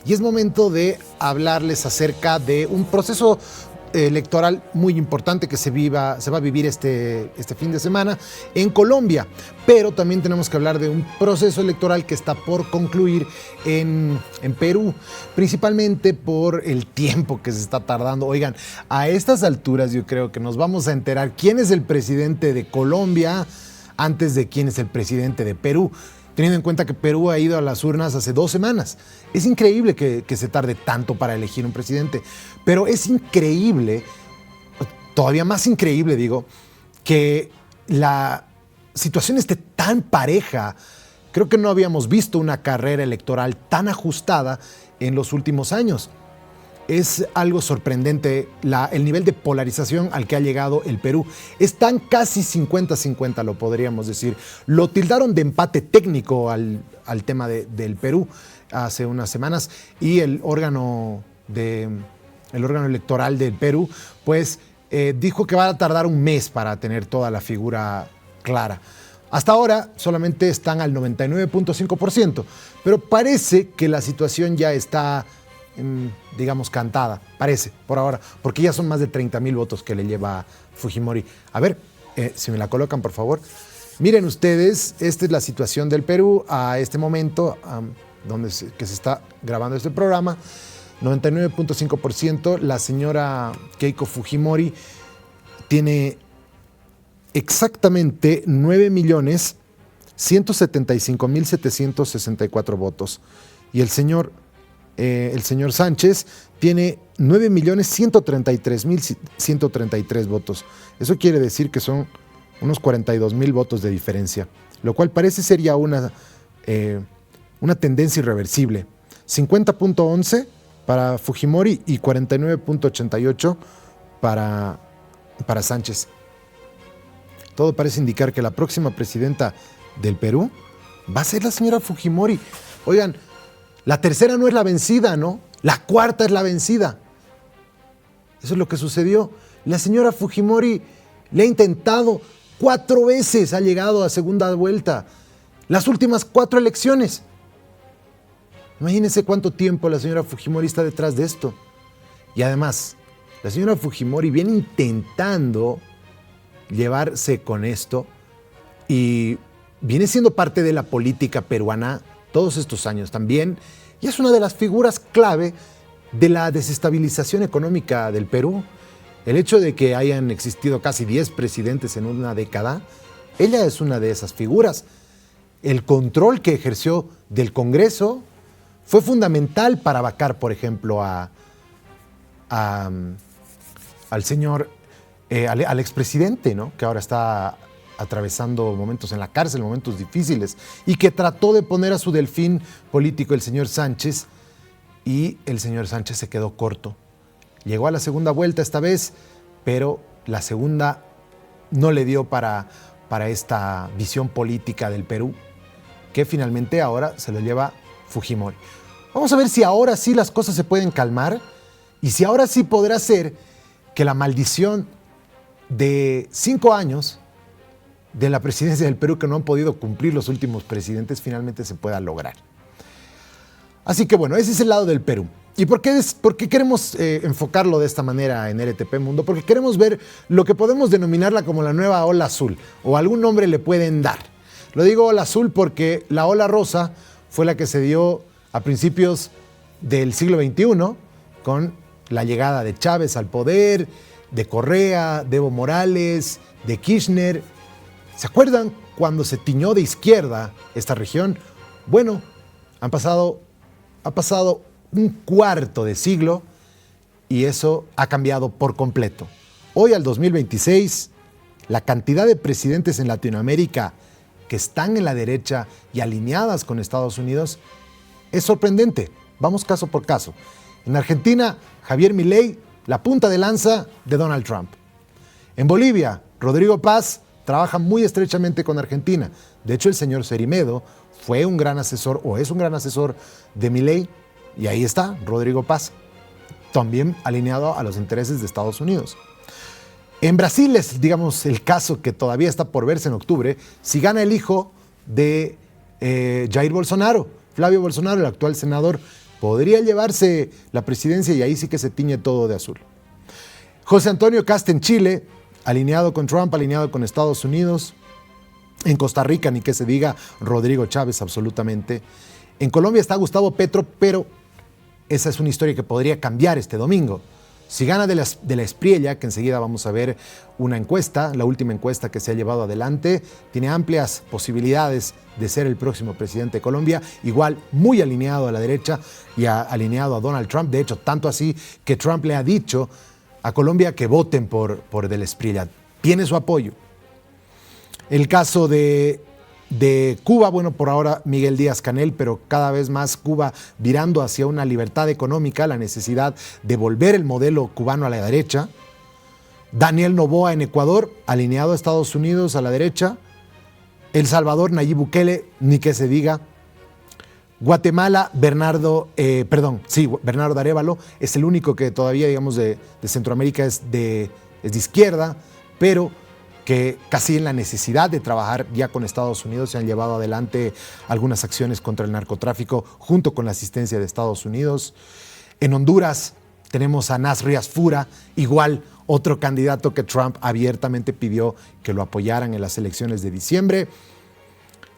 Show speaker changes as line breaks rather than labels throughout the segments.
y es momento de hablarles acerca de un proceso electoral muy importante que se va a vivir este fin de semana en Colombia, pero también tenemos que hablar de un proceso electoral que está por concluir en Perú, principalmente por el tiempo que se está tardando. Oigan, a estas alturas yo creo que nos vamos a enterar quién es el presidente de Colombia antes de quién es el presidente de Perú, teniendo en cuenta que Perú ha ido a las urnas hace 2 semanas. Es increíble que se tarde tanto para elegir un presidente, pero es increíble, todavía más increíble digo, que la situación esté tan pareja. Creo que no habíamos visto una carrera electoral tan ajustada en los últimos años. Es algo sorprendente el nivel de polarización al que ha llegado el Perú. Están casi 50-50, lo podríamos decir. Lo tildaron de empate técnico al tema del Perú hace unas semanas, y el órgano electoral del Perú pues dijo que va a tardar un mes para tener toda la figura clara. Hasta ahora solamente están al 99.5%, pero parece que la situación ya está, digamos, cantada, parece, por ahora, porque ya son más de 30,000 votos que le lleva Fujimori. A ver, si me la colocan, por favor. Miren ustedes, esta es la situación del Perú a este momento, que se está grabando este programa. 99.5%. La señora Keiko Fujimori tiene exactamente 9,175,764 votos. Y el señor Sánchez tiene 9,133,133 votos. Eso quiere decir que son unos 42,000 votos de diferencia, lo cual parece ser ya una tendencia irreversible. 50.11 para Fujimori y 49.88 para Sánchez. Todo parece indicar que la próxima presidenta del Perú va a ser la señora Fujimori. Oigan, la tercera no es la vencida, ¿no? La cuarta es la vencida. Eso es lo que sucedió. La señora Fujimori le ha intentado 4 veces, ha llegado a segunda vuelta. Las últimas 4 elecciones. Imagínense cuánto tiempo la señora Fujimori está detrás de esto. Y además, la señora Fujimori viene intentando llevarse con esto y viene siendo parte de la política peruana todos estos años también, y es una de las figuras clave de la desestabilización económica del Perú. El hecho de que hayan existido casi 10 presidentes en una década, ella es una de esas figuras. El control que ejerció del Congreso fue fundamental para vacar, por ejemplo, al expresidente, ¿no? Que ahora está atravesando momentos en la cárcel, momentos difíciles, y que trató de poner a su delfín político, el señor Sánchez, y el señor Sánchez se quedó corto. Llegó a la segunda vuelta esta vez, pero la segunda no le dio para esta visión política del Perú, que finalmente ahora se lo lleva Fujimori. Vamos a ver si ahora sí las cosas se pueden calmar y si ahora sí podrá ser que la maldición de 5 años de la presidencia del Perú que no han podido cumplir los últimos presidentes finalmente se pueda lograr. Así que bueno, ese es el lado del Perú. ¿Y por qué queremos enfocarlo de esta manera en LTP Mundo? Porque queremos ver lo que podemos denominarla como la nueva ola azul, o algún nombre le pueden dar. Lo digo ola azul porque la ola rosa fue la que se dio a principios del siglo XXI, con la llegada de Chávez al poder, de Correa, de Evo Morales, de Kirchner. ¿Se acuerdan cuando se tiñó de izquierda esta región? Bueno, ha pasado un cuarto de siglo y eso ha cambiado por completo. Hoy, al 2026, la cantidad de presidentes en Latinoamérica que están en la derecha y alineadas con Estados Unidos es sorprendente. Vamos caso por caso. En Argentina, Javier Milei, la punta de lanza de Donald Trump. En Bolivia, Rodrigo Paz trabaja muy estrechamente con Argentina. De hecho, el señor Cerimedo fue un gran asesor, o es un gran asesor de Milei, y ahí está Rodrigo Paz, también alineado a los intereses de Estados Unidos. En Brasil es, digamos, el caso que todavía está por verse en octubre, si gana el hijo de Jair Bolsonaro, Flavio Bolsonaro, el actual senador podría llevarse la presidencia y ahí sí que se tiñe todo de azul. José Antonio Kast en Chile, alineado con Trump, alineado con Estados Unidos. En Costa Rica, ni que se diga, Rodrigo Chávez, absolutamente. En Colombia está Gustavo Petro, pero esa es una historia que podría cambiar este domingo. Si gana de la Espriella, que enseguida vamos a ver una encuesta, la última encuesta que se ha llevado adelante, tiene amplias posibilidades de ser el próximo presidente de Colombia, igual muy alineado a la derecha y alineado a Donald Trump. De hecho, tanto así que Trump le ha dicho a Colombia que voten por de la Espriella. Tiene su apoyo. El caso de Cuba, bueno, por ahora Miguel Díaz-Canel, pero cada vez más Cuba virando hacia una libertad económica, la necesidad de volver el modelo cubano a la derecha. Daniel Noboa en Ecuador, alineado a Estados Unidos a la derecha. El Salvador, Nayib Bukele, ni que se diga. Guatemala, Bernardo Arévalo, es el único que todavía, digamos, de Centroamérica es de izquierda, pero que casi en la necesidad de trabajar ya con Estados Unidos se han llevado adelante algunas acciones contra el narcotráfico junto con la asistencia de Estados Unidos. En Honduras tenemos a Nasri Asfura, igual otro candidato que Trump abiertamente pidió que lo apoyaran en las elecciones de diciembre.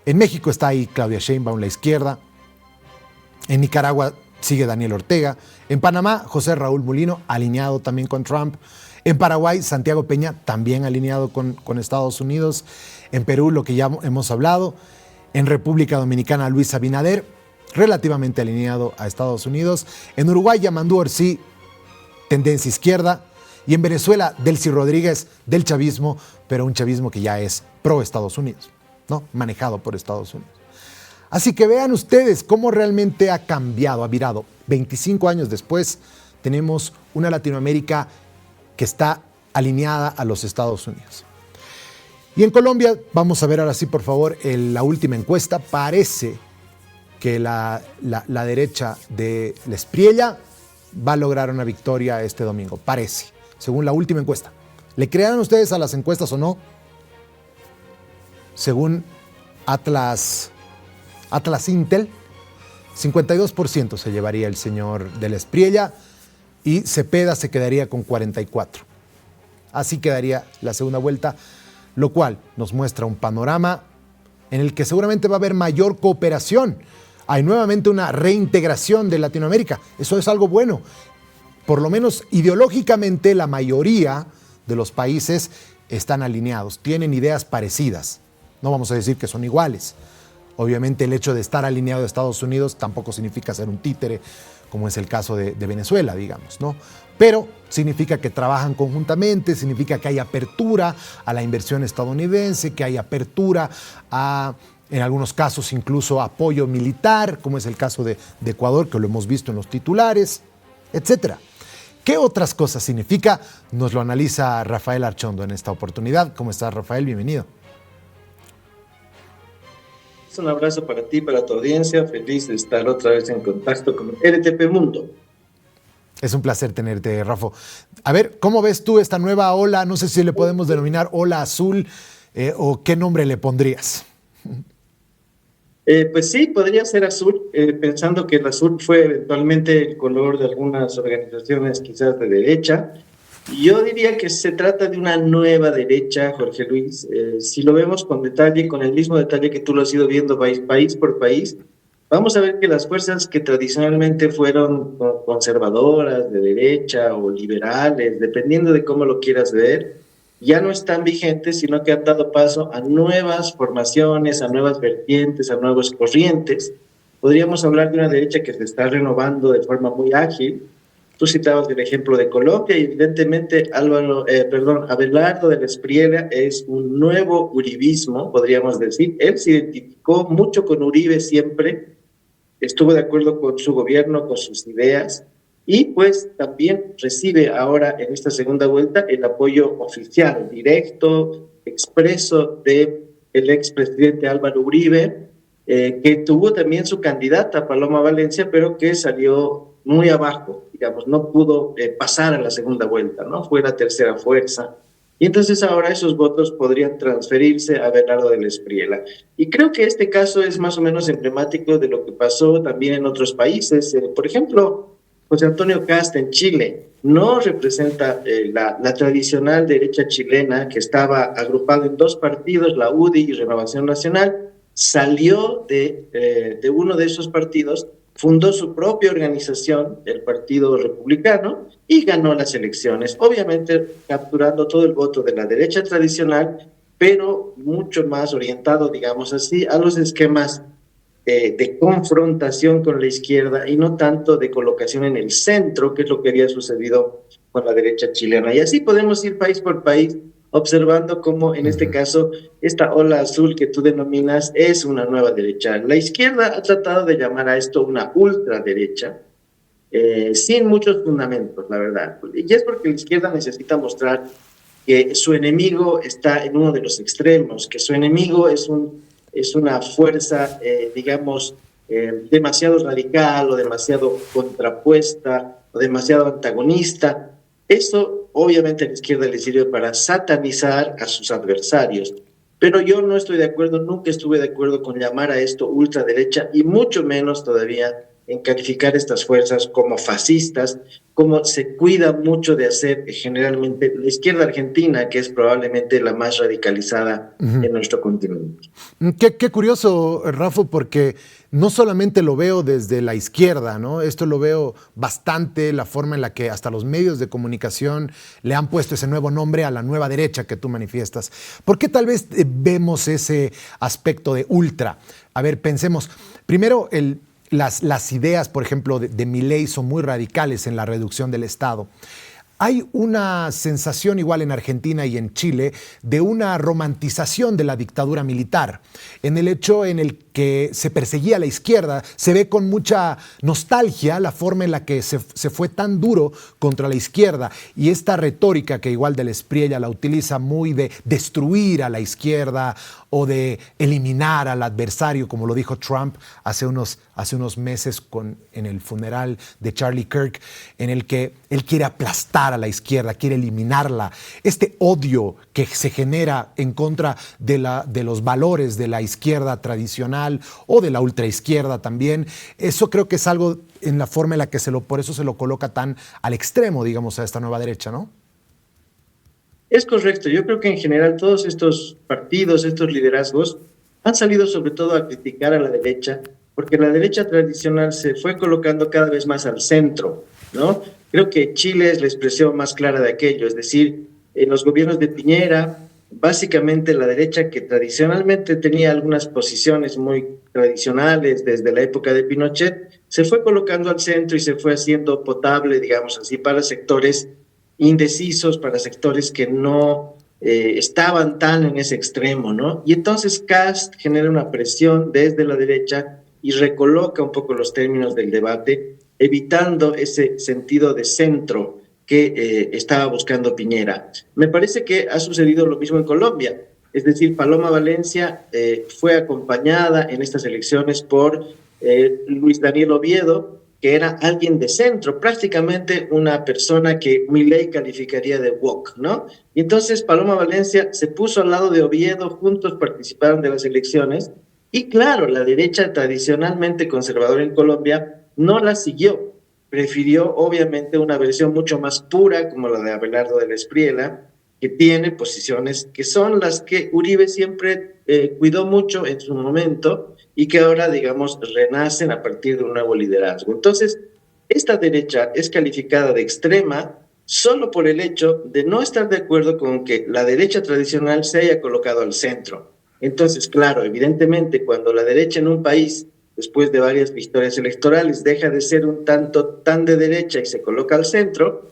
En México está ahí Claudia Sheinbaum, la izquierda. En Nicaragua sigue Daniel Ortega. En Panamá, José Raúl Mulino, alineado también con Trump. En Paraguay, Santiago Peña, también alineado con Estados Unidos. En Perú, lo que ya hemos hablado. En República Dominicana, Luis Abinader, relativamente alineado a Estados Unidos. En Uruguay, Yamandú Orsi, tendencia izquierda. Y en Venezuela, Delcy Rodríguez, del chavismo, pero un chavismo que ya es pro Estados Unidos, ¿no? Manejado por Estados Unidos. Así que vean ustedes cómo realmente ha cambiado, ha virado. 25 años después, tenemos una Latinoamérica que está alineada a los Estados Unidos. Y en Colombia, vamos a ver ahora sí, por favor, la última encuesta. Parece que la derecha de la Espriella va a lograr una victoria este domingo. Parece, según la última encuesta. ¿Le creerán ustedes a las encuestas o no? Según Atlas Intel, 52% se llevaría el señor de la Espriella, y Cepeda se quedaría con 44. Así quedaría la segunda vuelta, lo cual nos muestra un panorama en el que seguramente va a haber mayor cooperación. Hay nuevamente una reintegración de Latinoamérica. Eso es algo bueno. Por lo menos ideológicamente la mayoría de los países están alineados, tienen ideas parecidas. No vamos a decir que son iguales. Obviamente el hecho de estar alineado a Estados Unidos tampoco significa ser un títere, como es el caso de Venezuela, digamos, ¿no? Pero significa que trabajan conjuntamente, significa que hay apertura a la inversión estadounidense, que hay apertura a, en algunos casos, incluso apoyo militar, como es el caso de Ecuador, que lo hemos visto en los titulares, etcétera. ¿Qué otras cosas significa? Nos lo analiza Rafael Archondo en esta oportunidad. ¿Cómo estás, Rafael? Bienvenido.
Un abrazo para ti, para tu audiencia. Feliz de estar otra vez en contacto con RTP Mundo.
Es un placer tenerte, Rafa. A ver, ¿cómo ves tú esta nueva ola? No sé si le podemos denominar ola azul o qué nombre le pondrías.
Pues sí, podría ser azul, pensando que el azul fue eventualmente el color de algunas organizaciones quizás de derecha. Yo diría que se trata de una nueva derecha, Jorge Luis. Si lo vemos con detalle, con el mismo detalle que tú lo has ido viendo país por país, vamos a ver que las fuerzas que tradicionalmente fueron conservadoras, de derecha o liberales, dependiendo de cómo lo quieras ver, ya no están vigentes, sino que han dado paso a nuevas formaciones, a nuevas vertientes, a nuevas corrientes. Podríamos hablar de una derecha que se está renovando de forma muy ágil. Tú citabas el ejemplo de Colombia y evidentemente Abelardo de la Espriella es un nuevo uribismo, podríamos decir. Él se identificó mucho con Uribe siempre, estuvo de acuerdo con su gobierno, con sus ideas, y pues también recibe ahora en esta segunda vuelta el apoyo oficial, directo, expreso del expresidente Álvaro Uribe, que tuvo también su candidata Paloma Valencia, pero que salió muy abajo, digamos, no pudo pasar a la segunda vuelta, ¿no? Fue la tercera fuerza. y entonces ahora esos votos podrían transferirse a Bernardo del Espriella. Y creo que este caso es más o menos emblemático de lo que pasó también en otros países. Por ejemplo, José Antonio Kast en Chile no representa la tradicional derecha chilena que estaba agrupada en dos partidos, la UDI y Renovación Nacional, salió de uno de esos partidos, fundó su propia organización, el Partido Republicano, y ganó las elecciones, obviamente capturando todo el voto de la derecha tradicional, pero mucho más orientado, digamos así, a los esquemas de confrontación con la izquierda y no tanto de colocación en el centro, que es lo que había sucedido con la derecha chilena. Y así podemos ir país por país observando cómo en este caso esta ola azul que tú denominas es una nueva derecha. La izquierda ha tratado de llamar a esto una ultraderecha, sin muchos fundamentos, la verdad. Y es porque la izquierda necesita mostrar que su enemigo está en uno de los extremos, que su enemigo es una fuerza, digamos, demasiado radical o demasiado contrapuesta o demasiado antagonista. Eso obviamente a la izquierda le sirve para satanizar a sus adversarios. Pero yo no estoy de acuerdo, nunca estuve de acuerdo con llamar a esto ultraderecha y mucho menos todavía en calificar estas fuerzas como fascistas, como se cuida mucho de hacer generalmente la izquierda argentina, que es probablemente la más radicalizada en nuestro continente.
Qué curioso, Rafa, porque no solamente lo veo desde la izquierda, ¿no? Esto lo veo bastante, la forma en la que hasta los medios de comunicación le han puesto ese nuevo nombre a la nueva derecha que tú manifiestas. ¿Por qué tal vez vemos ese aspecto de ultra? A ver, pensemos, primero las ideas, por ejemplo, de Milei son muy radicales en la reducción del Estado. Hay una sensación igual en Argentina y en Chile de una romantización de la dictadura militar, en el hecho en el que se perseguía a la izquierda. Se ve con mucha nostalgia la forma en la que se fue tan duro contra la izquierda, y esta retórica que igual del Espriella la utiliza muy de destruir a la izquierda o de eliminar al adversario, como lo dijo Trump hace unos meses en el funeral de Charlie Kirk, en el que él quiere aplastar a la izquierda, quiere eliminarla. Este odio que se genera en contra de los valores de la izquierda tradicional o de la ultraizquierda también, eso creo que es algo en la forma en la que por eso se lo coloca tan al extremo, digamos, a esta nueva derecha, ¿no?
Es correcto, yo creo que en general todos estos partidos, estos liderazgos, han salido sobre todo a criticar a la derecha, porque la derecha tradicional se fue colocando cada vez más al centro, ¿no? Creo que Chile es la expresión más clara de aquello, es decir, en los gobiernos de Piñera, básicamente la derecha que tradicionalmente tenía algunas posiciones muy tradicionales desde la época de Pinochet, se fue colocando al centro y se fue haciendo potable, digamos así, para sectores indecisos, para sectores que no estaban tan en ese extremo, ¿no? Y entonces Kast genera una presión desde la derecha y recoloca un poco los términos del debate, evitando ese sentido de centro que estaba buscando Piñera. Me parece que ha sucedido lo mismo en Colombia, es decir, Paloma Valencia fue acompañada en estas elecciones por Luis Daniel Oviedo, que era alguien de centro, prácticamente una persona que Milei calificaría de woke, ¿no? Y entonces Paloma Valencia se puso al lado de Oviedo, juntos participaron de las elecciones, y claro, la derecha tradicionalmente conservadora en Colombia no la siguió, prefirió obviamente una versión mucho más pura, como la de Abelardo de la Espriella, que tiene posiciones que son las que Uribe siempre cuidó mucho en su momento, y que ahora, digamos, renacen a partir de un nuevo liderazgo. Entonces, esta derecha es calificada de extrema solo por el hecho de no estar de acuerdo con que la derecha tradicional se haya colocado al centro. Entonces, claro, evidentemente, cuando la derecha en un país, después de varias victorias electorales, deja de ser un tanto tan de derecha y se coloca al centro,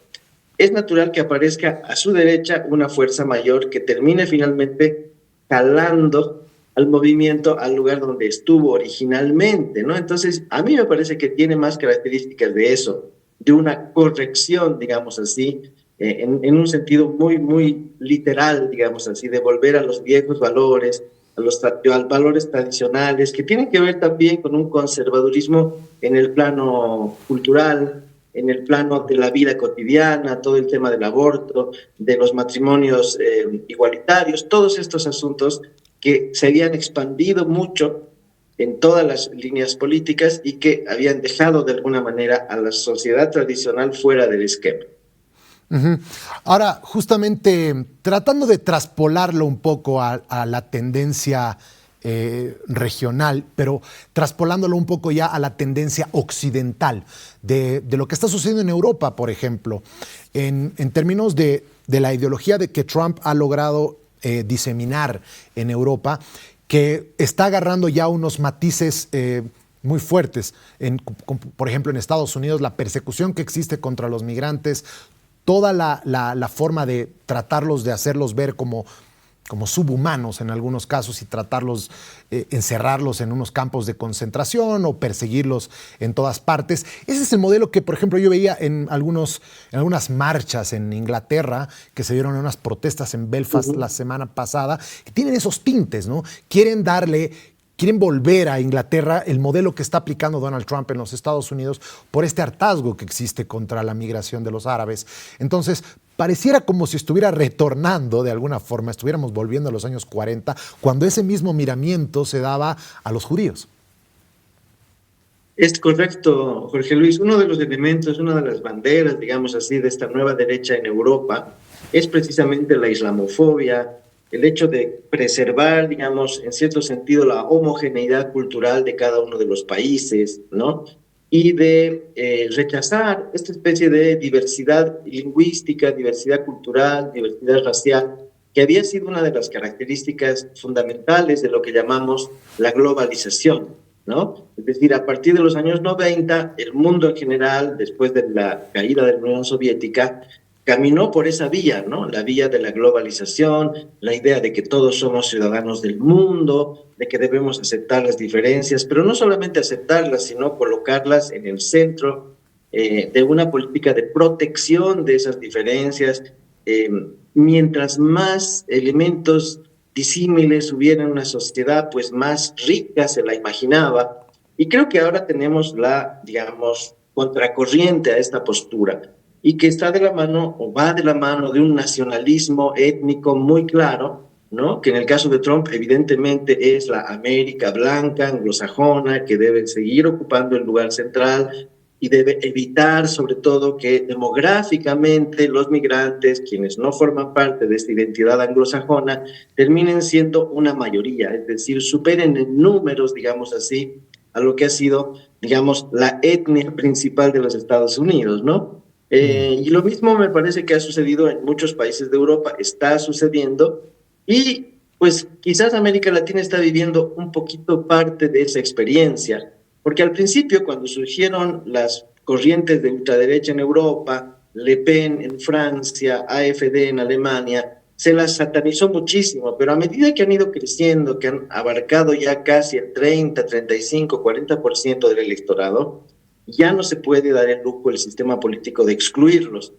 es natural que aparezca a su derecha una fuerza mayor que termine finalmente jalando al movimiento al lugar donde estuvo originalmente, ¿no? Entonces, a mí me parece que tiene más características de eso, de una corrección, digamos así, en un sentido muy, muy literal, digamos así, de volver a los viejos valores, a valores tradicionales, que tienen que ver también con un conservadurismo en el plano cultural, en el plano de la vida cotidiana, todo el tema del aborto, de los matrimonios igualitarios, todos estos asuntos que se habían expandido mucho en todas las líneas políticas y que habían dejado de alguna manera a la sociedad tradicional fuera del esquema.
Uh-huh. Ahora, justamente tratando de traspolarlo un poco a la tendencia regional, pero traspolándolo un poco ya a la tendencia occidental de lo que está sucediendo en Europa, por ejemplo, en términos de la ideología de que Trump ha logrado diseminar en Europa, que está agarrando ya unos matices muy fuertes. Por ejemplo, en Estados Unidos, la persecución que existe contra los migrantes, toda la forma de tratarlos, de hacerlos ver como subhumanos en algunos casos y tratarlos, encerrarlos en unos campos de concentración o perseguirlos en todas partes. Ese es el modelo que, por ejemplo, yo veía en algunas marchas en Inglaterra, que se dieron en unas protestas en Belfast la semana pasada, que tienen esos tintes, ¿no? Quieren volver a Inglaterra el modelo que está aplicando Donald Trump en los Estados Unidos por este hartazgo que existe contra la migración de los árabes. Entonces, pareciera como si estuviera retornando de alguna forma, estuviéramos volviendo a los años 40, cuando ese mismo miramiento se daba a los judíos.
Es correcto, Jorge Luis. Uno de los elementos, una de las banderas, digamos así, de esta nueva derecha en Europa es precisamente la islamofobia, el hecho de preservar, digamos, en cierto sentido, la homogeneidad cultural de cada uno de los países, ¿no? Y de rechazar esta especie de diversidad lingüística, diversidad cultural, diversidad racial, que había sido una de las características fundamentales de lo que llamamos la globalización, ¿no? Es decir, a partir de los años 90, el mundo en general, después de la caída de la Unión Soviética, caminó por esa vía, ¿no? La vía de la globalización, la idea de que todos somos ciudadanos del mundo, de que debemos aceptar las diferencias, pero no solamente aceptarlas, sino colocarlas en el centro de una política de protección de esas diferencias. Mientras más elementos disímiles hubiera en una sociedad, pues más rica se la imaginaba. Y creo que ahora tenemos la, digamos, contracorriente a esta postura, y que está de la mano o va de la mano de un nacionalismo étnico muy claro, ¿no? Que en el caso de Trump evidentemente es la América blanca, anglosajona, que debe seguir ocupando el lugar central y debe evitar sobre todo que demográficamente los migrantes, quienes no forman parte de esta identidad anglosajona, terminen siendo una mayoría, es decir, superen en números, digamos así, a lo que ha sido, digamos, la etnia principal de los Estados Unidos, ¿no? Y lo mismo me parece que ha sucedido en muchos países de Europa, está sucediendo, y pues quizás América Latina está viviendo un poquito parte de esa experiencia, porque al principio, cuando surgieron las corrientes de ultraderecha en Europa, Le Pen en Francia, AfD en Alemania, se las satanizó muchísimo, pero a medida que han ido creciendo, que han abarcado ya casi el 30, 35, 40% del electorado, ya no se puede dar el lujo el sistema político de excluirlos.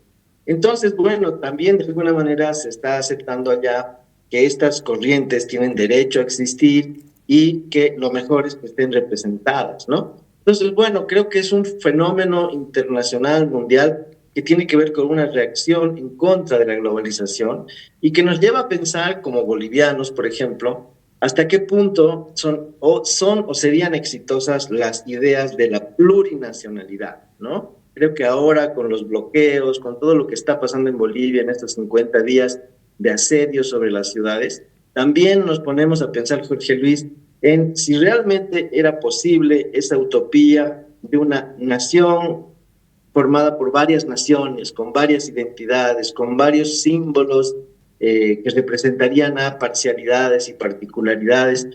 Entonces, bueno, también de alguna manera se está aceptando allá que estas corrientes tienen derecho a existir y que lo mejor es que estén representadas, ¿no? Entonces, bueno, creo que es un fenómeno internacional, mundial, que tiene que ver con una reacción en contra de la globalización y que nos lleva a pensar, como bolivianos, por ejemplo, hasta qué punto son o serían exitosas las ideas de la plurinacionalidad, ¿no? Creo que ahora con los bloqueos, con todo lo que está pasando en Bolivia en estos 50 días de asedio sobre las ciudades, también nos ponemos a pensar, Jorge Luis, en si realmente era posible esa utopía de una nación formada por varias naciones, con varias identidades, con varios símbolos que representarían a parcialidades y particularidades.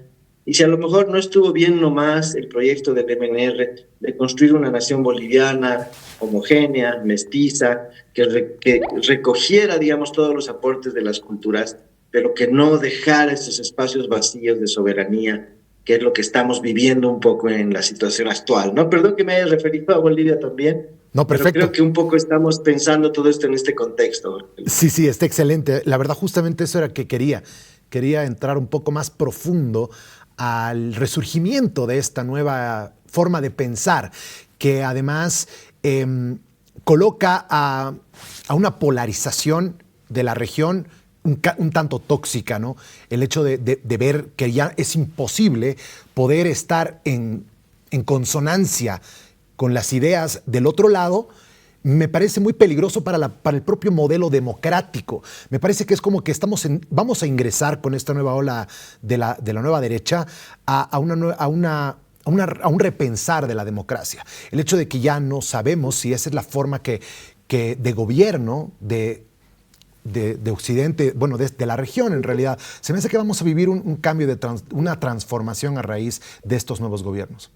Y si a lo mejor no estuvo bien nomás el proyecto del MNR de construir una nación boliviana homogénea, mestiza, que recogiera, digamos, todos los aportes de las culturas, pero que no dejara estos espacios vacíos de soberanía, que es lo que estamos viviendo un poco en la situación actual, ¿no? Perdón que me haya referido a Bolivia también.
No, perfecto.
Pero creo que un poco estamos pensando todo esto en este contexto.
Sí, está excelente. La verdad, justamente eso era que quería. Quería entrar un poco más profundo al resurgimiento de esta nueva forma de pensar, que además coloca a una polarización de la región un tanto tóxica, ¿no? El hecho de ver que ya es imposible poder estar en consonancia con las ideas del otro lado, me parece muy peligroso para el propio modelo democrático. Me parece que es como que vamos a ingresar con esta nueva ola de la nueva derecha a un repensar de la democracia. El hecho de que ya no sabemos si esa es la forma que de gobierno de Occidente, bueno, de la región en realidad. Se me hace que vamos a vivir un cambio, una transformación a raíz de estos nuevos gobiernos.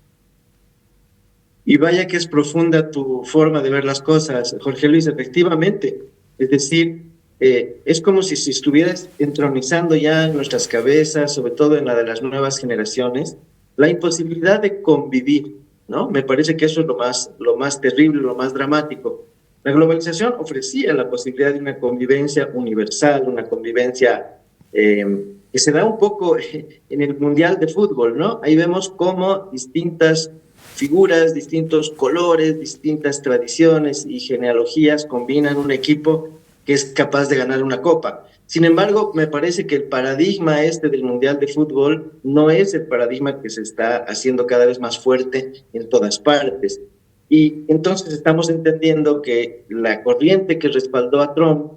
Y vaya que es profunda tu forma de ver las cosas, Jorge Luis, efectivamente. Es decir, es como si se estuvieras entronizando ya en nuestras cabezas, sobre todo en la de las nuevas generaciones, la imposibilidad de convivir, ¿no? Me parece que eso es lo más terrible, lo más dramático. La globalización ofrecía la posibilidad de una convivencia universal, una convivencia que se da un poco en el Mundial de Fútbol, ¿no? Ahí vemos cómo distintas figuras, distintos colores, distintas tradiciones y genealogías combinan un equipo que es capaz de ganar una copa. Sin embargo, me parece que el paradigma del Mundial de Fútbol no es el paradigma que se está haciendo cada vez más fuerte en todas partes. Y entonces estamos entendiendo que la corriente que respaldó a Trump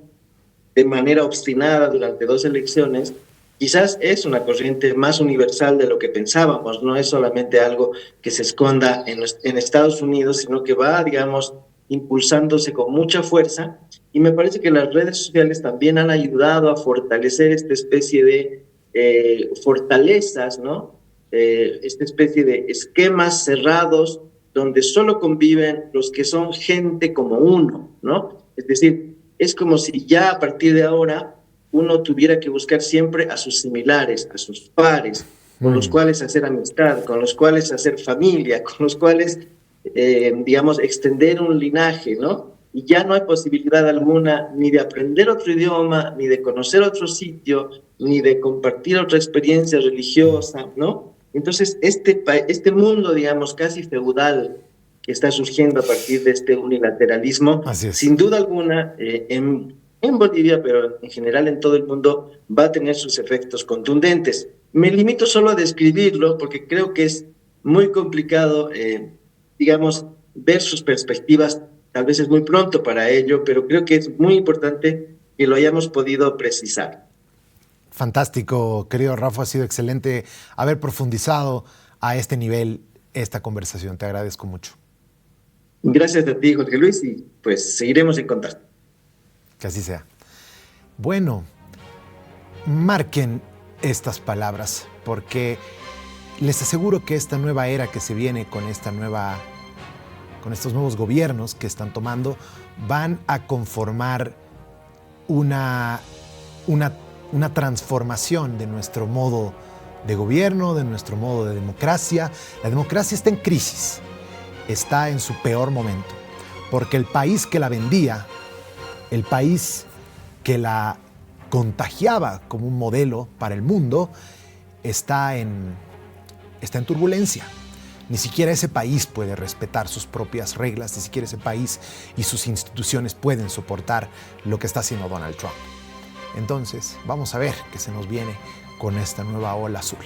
de manera obstinada durante 2 elecciones quizás es una corriente más universal de lo que pensábamos, no es solamente algo que se esconda en Estados Unidos, sino que va, digamos, impulsándose con mucha fuerza, y me parece que las redes sociales también han ayudado a fortalecer esta especie de fortalezas, ¿no? Esta especie de esquemas cerrados donde solo conviven los que son gente como uno, ¿no? Es decir, es como si ya a partir de ahora uno tuviera que buscar siempre a sus similares, a sus pares, con los cuales hacer amistad, con los cuales hacer familia, con los cuales, digamos, extender un linaje, ¿no? Y ya no hay posibilidad alguna ni de aprender otro idioma, ni de conocer otro sitio, ni de compartir otra experiencia religiosa, ¿no? Entonces, este mundo, digamos, casi feudal que está surgiendo a partir de este unilateralismo, sin duda alguna, en Bolivia, pero en general en todo el mundo, va a tener sus efectos contundentes. Me limito solo a describirlo porque creo que es muy complicado, digamos, ver sus perspectivas. Tal vez es muy pronto para ello, pero creo que es muy importante que lo hayamos podido precisar.
Fantástico, querido Rafa, ha sido excelente haber profundizado a este nivel esta conversación. Te agradezco mucho.
Gracias a ti, Jorge Luis, y pues seguiremos en contacto.
Que así sea. Bueno, marquen estas palabras, porque les aseguro que esta nueva era que se viene con estos nuevos gobiernos que están tomando, van a conformar una transformación de nuestro modo de gobierno, de nuestro modo de democracia. La democracia está en crisis, está en su peor momento, porque el país que la vendía, el país que la contagiaba como un modelo para el mundo, está en turbulencia. Ni siquiera ese país puede respetar sus propias reglas, ni siquiera ese país y sus instituciones pueden soportar lo que está haciendo Donald Trump. Entonces, vamos a ver qué se nos viene con esta nueva ola azul.